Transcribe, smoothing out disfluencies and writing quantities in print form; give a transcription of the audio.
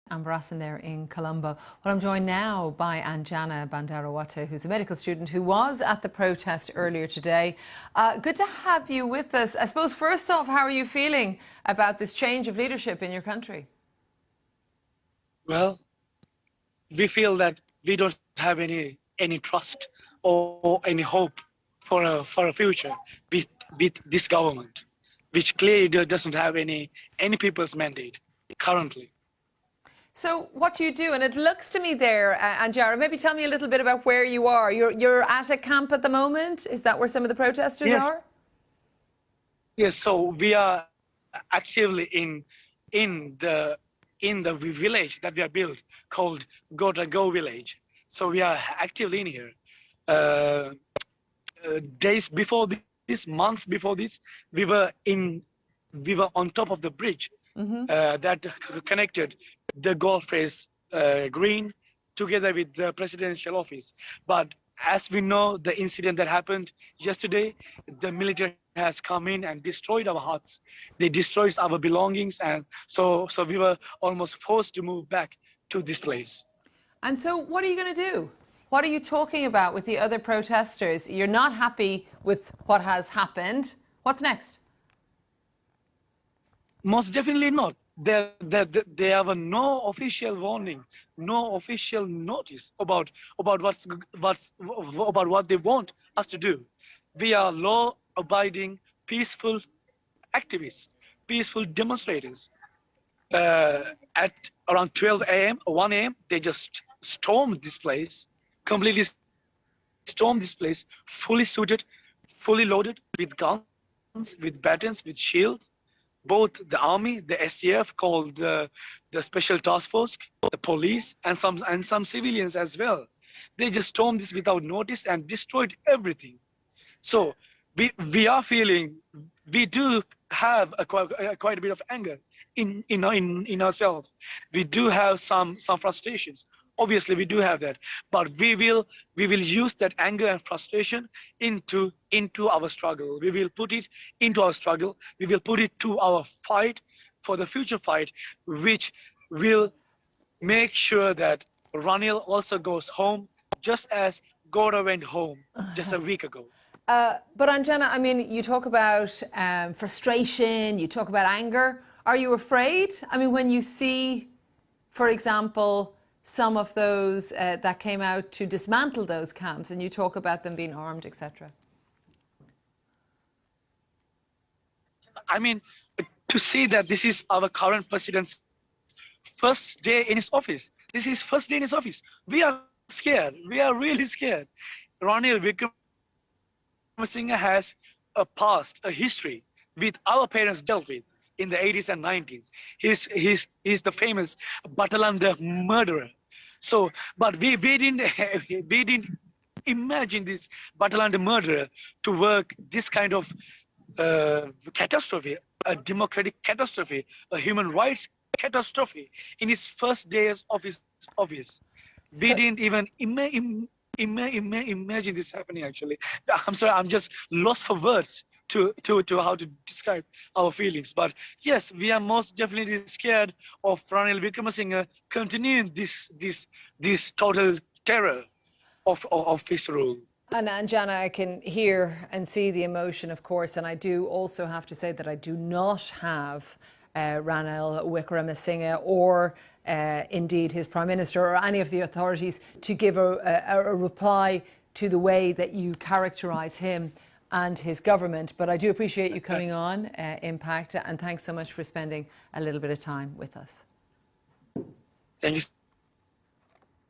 Ambarasan there in Colombo. Well, I'm joined now by Anjana Bandarawate, who's a medical student who was at the protest earlier today. Good to have you with us. I suppose, first off, how are you feeling about this change of leadership in your country? Well, we feel that we don't have any trust or any hope for a future with this government, which clearly doesn't have any people's mandate currently. So what do you do? And it looks to me there, Anjara, maybe tell me a little bit about where you are. You're at a camp at the moment? Is that where some of the protesters are? Yes, so we are actively in the village that we have built called Go village. So we are actively in here. Days before this, months before this, we were on top of the bridge that connected the golf race green together with the presidential office. But as we know, the incident that happened yesterday, the military has come in and destroyed our huts. They destroyed our belongings, and so we were almost forced to move back to this place. And so what are you going to do? What are you talking about with the other protesters? You're not happy with what has happened. What's next? Most definitely not. There have no official warning, no official notice about what they want us to do. We are law-abiding, peaceful activists, peaceful demonstrators. At around 12 a.m. or 1 a.m., they just stormed this place, completely stormed this place, fully suited, fully loaded with guns, with batons, with shields. Both the army, the SDF, called the special task force, the police, and some civilians as well. They just stormed this without notice and destroyed everything. So we are feeling, we do have quite a bit of anger in ourselves. We do have some frustrations. Obviously, we do have that, but we will use that anger and frustration into our struggle. We will put it into our struggle. We will put it to our fight for the future fight, which will make sure that Ranil also goes home, just as Gora went home just a week ago. But Anjana, I mean, you talk about frustration, you talk about anger. Are you afraid? I mean, when you see, for example, some of those that came out to dismantle those camps, and you talk about them being armed, etc. I mean, to see that this is our current president's first day in his office. This is first day in his office. We are scared. We are really scared. Ranil Wickremesinghe has a past, a history with our parents dealt with in the 80s and 90s. He's the famous Batalanda murderer. So, but we didn't imagine this Batalanda murderer to work this kind of catastrophe, a democratic catastrophe, a human rights catastrophe in his first days of his office. We didn't even imagine this happening. Actually, I'm sorry, I'm just lost for words to how to describe our feelings. But yes, we are most definitely scared of Ranil Wickremesinghe continuing this total terror of his rule. And Anjana, I can hear and see the emotion, of course, and I do also have to say that I do not have Ranil Wickremesinghe or indeed his Prime Minister or any of the authorities to give a reply to the way that you characterise him and his government. But I do appreciate you coming on, Impact, and thanks so much for spending a little bit of time with us. Thank you